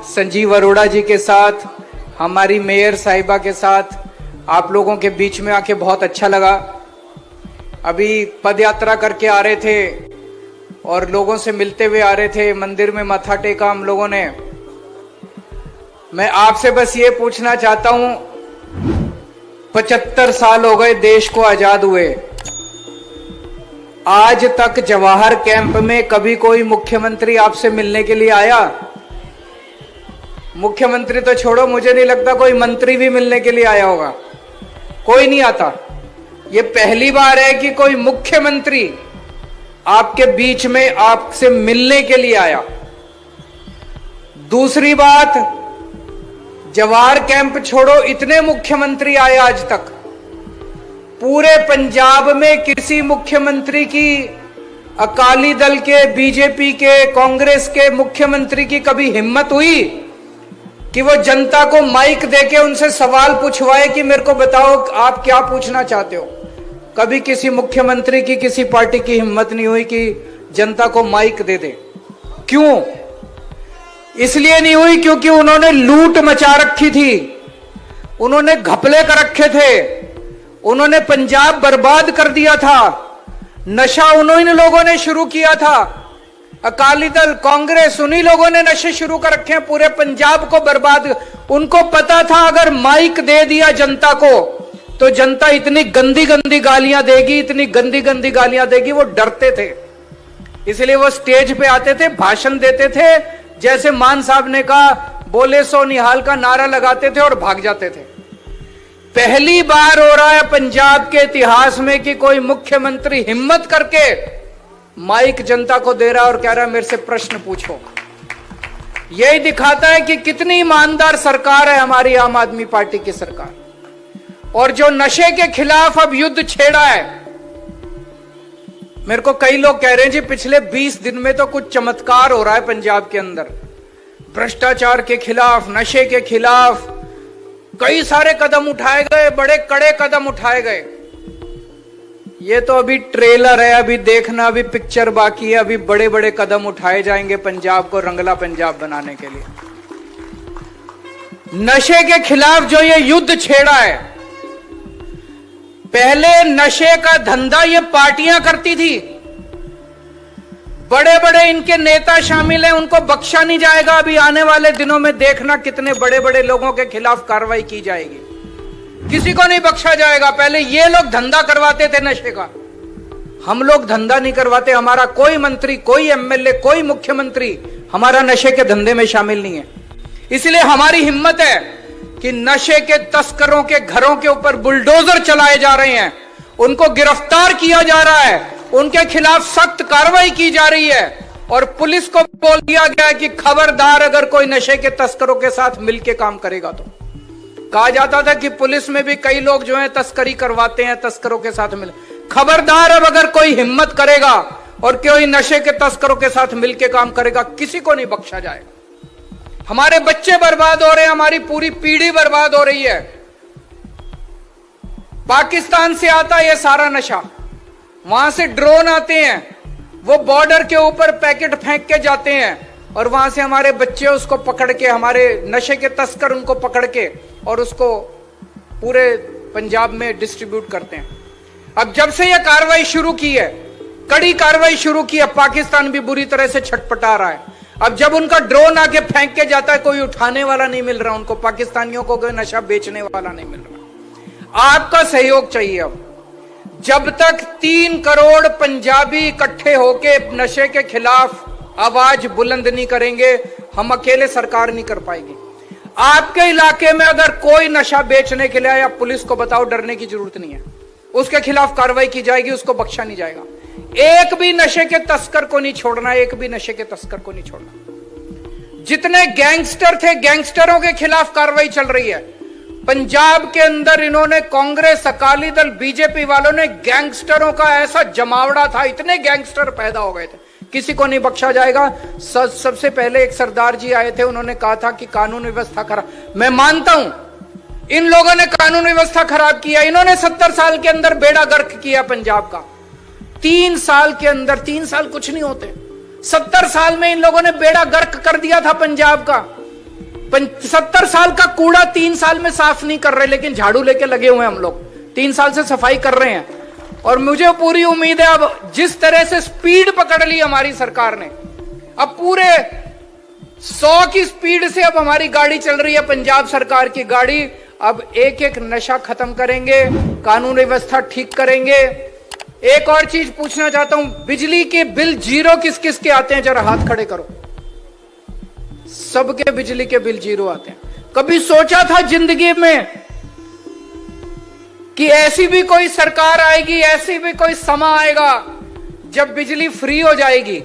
संजीव अरोड़ा जी के साथ, हमारी मेयर साहिबा के साथ आप लोगों के बीच में आके बहुत अच्छा लगा। अभी पद यात्रा करके आ रहे थे और लोगों से मिलते हुए आ रहे थे, मंदिर में माथा टेका हम लोगों ने। मैं आपसे बस ये पूछना चाहता हूं, 75 साल हो गए देश को आजाद हुए, आज तक जवाहर कैंप में कभी कोई मुख्यमंत्री आपसे मिलने के लिए आया? मुख्यमंत्री तो छोड़ो, मुझे नहीं लगता कोई मंत्री भी मिलने के लिए आया होगा, कोई नहीं आता। ये पहली बार है कि कोई मुख्यमंत्री आपके बीच में आपसे मिलने के लिए आया। दूसरी बात, जवाहर कैंप छोड़ो, इतने मुख्यमंत्री आए आज तक, पूरे पंजाब में किसी मुख्यमंत्री की, अकाली दल के, बीजेपी के, कांग्रेस के मुख्यमंत्री की कभी हिम्मत हुई कि वो जनता को माइक देके उनसे सवाल पूछवाए कि मेरे को बताओ आप क्या पूछना चाहते हो? कभी किसी मुख्यमंत्री की, किसी पार्टी की हिम्मत नहीं हुई कि जनता को माइक दे दे। क्यों? इसलिए नहीं हुई क्योंकि उन्होंने लूट मचा रखी थी, उन्होंने घपले कर रखे थे, उन्होंने पंजाब बर्बाद कर दिया था। नशा उन्हीं लोगों ने शुरू किया था, अकाली दल, कांग्रेस, उन्हीं लोगों ने नशे शुरू कर रखे हैं, पूरे पंजाब को बर्बाद। उनको पता था अगर माइक दे दिया जनता को तो जनता इतनी गंदी गंदी गालियां देगी, इतनी गंदी गंदी गालियां देगी, वो डरते थे। इसलिए वो स्टेज पे आते थे, भाषण देते थे, जैसे मान साहब ने कहा बोले सो निहाल का नारा लगाते थे और भाग जाते थे। पहली बार हो रहा है पंजाब के इतिहास में कि कोई मुख्यमंत्री हिम्मत करके माइक जनता को दे रहा है और कह रहा है मेरे से प्रश्न पूछो। यही दिखाता है कि कितनी ईमानदार सरकार है हमारी आम आदमी पार्टी की सरकार। और जो नशे के खिलाफ अब युद्ध छेड़ा है, मेरे को कई लोग कह रहे हैं जी पिछले 20 दिन में तो कुछ चमत्कार हो रहा है पंजाब के अंदर, भ्रष्टाचार के खिलाफ, नशे के खिलाफ कई सारे कदम उठाए गए, बड़े कड़े कदम उठाए गए। ये तो अभी ट्रेलर है, अभी देखना, अभी पिक्चर बाकी है, अभी बड़े बड़े कदम उठाए जाएंगे पंजाब को रंगला पंजाब बनाने के लिए। नशे के खिलाफ जो ये युद्ध छेड़ा है, पहले नशे का धंधा ये पार्टियां करती थी, बड़े बड़े इनके नेता शामिल हैं, उनको बख्शा नहीं जाएगा। अभी आने वाले दिनों में देखना कितने बड़े बड़े लोगों के खिलाफ कार्रवाई की जाएगी, किसी को नहीं बख्शा जाएगा। पहले ये लोग धंधा करवाते थे नशे का, हम लोग धंधा नहीं करवाते। हमारा कोई मंत्री, कोई एमएलए, कोई मुख्यमंत्री हमारा नशे के धंधे में शामिल नहीं है। इसलिए हमारी हिम्मत है कि नशे के तस्करों के घरों के ऊपर बुलडोजर चलाए जा रहे हैं, उनको गिरफ्तार किया जा रहा है, उनके खिलाफ सख्त कार्रवाई की जा रही है। और पुलिस को बोल दिया गया है कि खबरदार अगर कोई नशे के तस्करों के साथ मिलकर काम करेगा तो। कहा जाता था कि पुलिस में भी कई लोग जो है तस्करी करवाते हैं, तस्करों के साथ मिल, खबरदार अब अगर कोई हिम्मत करेगा और कोई नशे के तस्करों के साथ मिलकर काम करेगा, किसी को नहीं बख्शा जाएगा। हमारे बच्चे बर्बाद हो रहे हैं, हमारी पूरी पीढ़ी बर्बाद हो रही है। पाकिस्तान से आता है ये सारा नशा, वहां से ड्रोन आते हैं, वो बॉर्डर के ऊपर पैकेट फेंक के जाते हैं और वहां से हमारे बच्चे उसको पकड़ के, हमारे नशे के तस्कर उनको पकड़ के और उसको पूरे पंजाब में डिस्ट्रीब्यूट करते हैं। अब जब से यह कार्रवाई शुरू की है, कड़ी कार्रवाई शुरू की है, पाकिस्तान भी बुरी तरह से छटपटा रहा है। अब जब उनका ड्रोन आके फेंक के जाता है, कोई उठाने वाला नहीं मिल रहा उनको, पाकिस्तानियों को कोई नशा बेचने वाला नहीं मिल रहा। आपका सहयोग चाहिए। अब जब तक 3 करोड़ पंजाबी इकट्ठे होके नशे के खिलाफ आवाज बुलंद नहीं करेंगे, हम अकेले सरकार नहीं कर पाएगी। आपके इलाके में अगर कोई नशा बेचने के लिए आया, पुलिस को बताओ, डरने की जरूरत नहीं है, उसके खिलाफ कार्रवाई की जाएगी, उसको बख्शा नहीं जाएगा। एक भी नशे के तस्कर को नहीं छोड़ना, एक भी नशे के तस्कर को नहीं छोड़ना। जितने गैंगस्टर थे, गैंगस्टरों के खिलाफ कार्रवाई चल रही है पंजाब के अंदर। इन्होंने, कांग्रेस, अकाली दल, बीजेपी वालों ने गैंगस्टरों का ऐसा जमावड़ा था, इतने गैंगस्टर पैदा हो गए थे, किसी को नहीं बख्शा जाएगा। सबसे पहले एक सरदार जी आए थे, उन्होंने कहा था कि कानून व्यवस्था खराब। मैं मानता हूं इन लोगों ने कानून व्यवस्था खराब किया, इन्होंने 70 साल के अंदर बेड़ा गर्क किया पंजाब का। 3 साल के अंदर, 3 साल कुछ नहीं होते, 70 साल में इन लोगों ने बेड़ा गर्क कर दिया था पंजाब का। 70 साल का कूड़ा 3 साल में साफ नहीं कर रहे, लेकिन झाड़ू लेके लगे हुए हैं हम लोग, 3 साल से सफाई कर रहे हैं। और मुझे पूरी उम्मीद है अब जिस तरह से स्पीड पकड़ ली हमारी सरकार ने, अब पूरे 100 की स्पीड से अब हमारी गाड़ी चल रही है, पंजाब सरकार की गाड़ी। अब एक एक नशा खत्म करेंगे, कानून व्यवस्था ठीक करेंगे। एक और चीज पूछना चाहता हूं, बिजली के बिल जीरो किस किस के आते हैं? जरा हाथ खड़े करो। सबके बिजली के बिल जीरो आते हैं। कभी सोचा था जिंदगी में कि ऐसी भी कोई सरकार आएगी, ऐसी भी कोई समा आएगा जब बिजली फ्री हो जाएगी?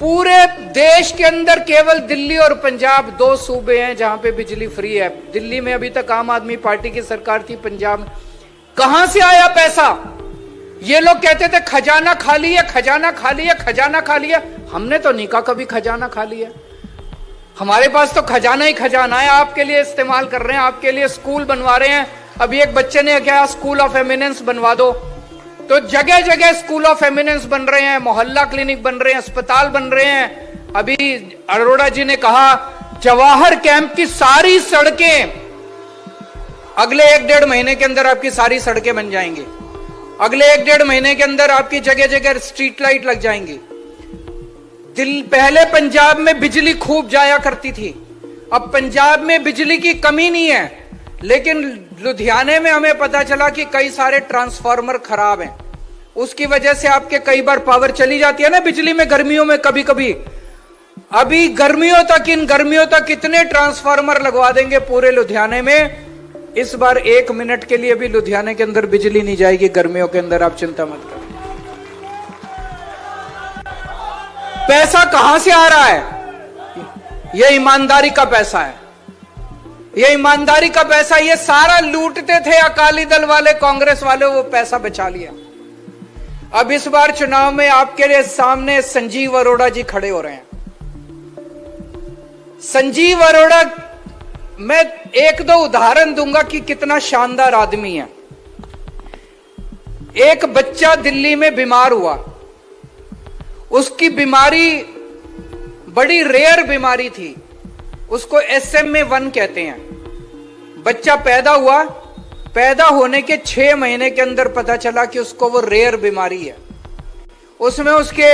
पूरे देश के अंदर केवल दिल्ली और पंजाब 2 सूबे हैं जहां पे बिजली फ्री है। दिल्ली में अभी तक आम आदमी पार्टी की सरकार थी, पंजाब में कहां से आया पैसा? ये लोग कहते थे खजाना खाली है, खजाना खाली है, खजाना खाली है। हमने तो नहीं कहा कभी खजाना खाली है। हमारे पास तो खजाना ही खजाना है, आपके लिए इस्तेमाल कर रहे हैं, आपके लिए स्कूल बनवा रहे हैं। अभी एक बच्चे ने क्या, स्कूल ऑफ एमिनेंस बनवा दो, तो जगह जगह स्कूल ऑफ एमिनेंस बन रहे हैं, मोहल्ला क्लिनिक बन रहे हैं, अस्पताल बन रहे हैं। अभी अरोड़ा जी ने कहा जवाहर कैंप की सारी सड़कें अगले 1-1.5 महीने के अंदर आपकी सारी सड़कें बन जाएंगी। अगले 1-1.5 महीने के अंदर आपकी जगह जगह स्ट्रीट लाइट लग जाएंगी। पहले पंजाब में बिजली खूब जाया करती थी, अब पंजाब में बिजली की कमी नहीं है, लेकिन लुधियाने में हमें पता चला कि कई सारे ट्रांसफार्मर खराब हैं। उसकी वजह से आपके कई बार पावर चली जाती है ना बिजली में, गर्मियों में कभी कभी। अभी गर्मियों तक, इन गर्मियों तक कितने ट्रांसफार्मर लगवा देंगे पूरे लुधियाने में। इस बार 1 मिनट के लिए भी लुधियाने के अंदर बिजली नहीं जाएगी गर्मियों के अंदर, आप चिंता मत करो। पैसा कहां से आ रहा है? यह ईमानदारी का पैसा है, ये ईमानदारी का पैसा। ये सारा लूटते थे अकाली दल वाले, कांग्रेस वाले, वो पैसा बचा लिया। अब इस बार चुनाव में आपके लिए सामने संजीव अरोड़ा जी खड़े हो रहे हैं। संजीव अरोड़ा, मैं 1-2 उदाहरण दूंगा कि कितना शानदार आदमी है। एक बच्चा दिल्ली में बीमार हुआ, उसकी बीमारी बड़ी रेयर बीमारी थी, उसको SMA1 कहते हैं। बच्चा पैदा हुआ, पैदा होने के 6 महीने के अंदर पता चला कि उसको वो रेयर बीमारी है। उसमें उसके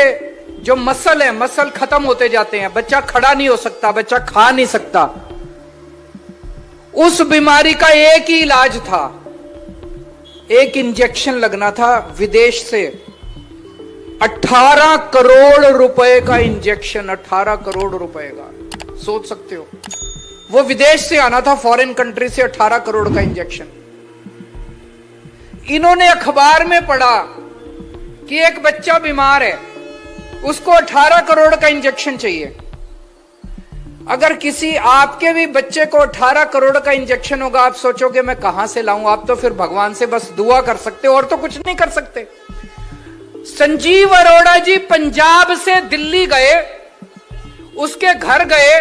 जो मसल है, मसल खत्म होते जाते हैं, बच्चा खड़ा नहीं हो सकता, बच्चा खा नहीं सकता। उस बीमारी का एक ही इलाज था, एक इंजेक्शन लगना था विदेश से। 18 करोड़ रुपए का इंजेक्शन, 18 करोड़ रुपए का, सोच सकते हो। वो विदेश से आना था, फॉरेन कंट्री से, 18 करोड़ का इंजेक्शन। इन्होंने अखबार में पढ़ा कि एक बच्चा बीमार है, उसको 18 करोड़ का इंजेक्शन चाहिए। अगर किसी आपके भी बच्चे को 18 करोड़ का इंजेक्शन होगा, आप सोचोगे मैं कहां से लाऊं? आप तो फिर भगवान से बस दुआ कर सकते हो, और तो कुछ नहीं कर सकते। संजीव अरोड़ा जी पंजाब से दिल्ली गए, उसके घर गए,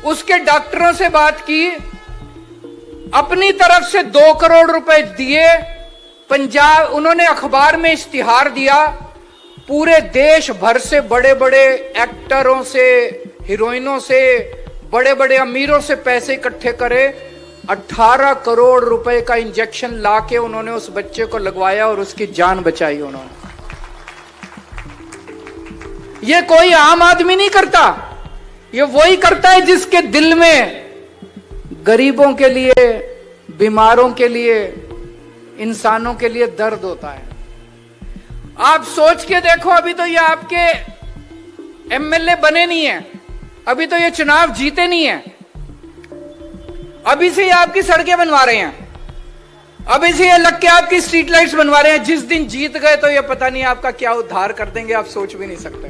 उसके डॉक्टरों से बात की, अपनी तरफ से 2 करोड़ रुपए दिए। पंजाब, उन्होंने अखबार में इश्तिहार दिया, पूरे देश भर से बड़े बड़े एक्टरों से, हीरोइनों से, बड़े बड़े अमीरों से पैसे इकट्ठे करे। 18 करोड़ रुपए का इंजेक्शन लाके उन्होंने उस बच्चे को लगवाया और उसकी जान बचाई उन्होंने। ये कोई आम आदमी नहीं करता, ये वही करता है जिसके दिल में गरीबों के लिए, बीमारों के लिए, इंसानों के लिए दर्द होता है। आप सोच के देखो, अभी तो ये आपके MLA बने नहीं है, अभी तो ये चुनाव जीते नहीं है, अभी से ये आपकी सड़कें बनवा रहे हैं, अभी से ये लग के आपकी स्ट्रीट लाइट्स बनवा रहे हैं। जिस दिन जीत गए तो ये पता नहीं आपका क्या उद्धार कर देंगे, आप सोच भी नहीं सकते।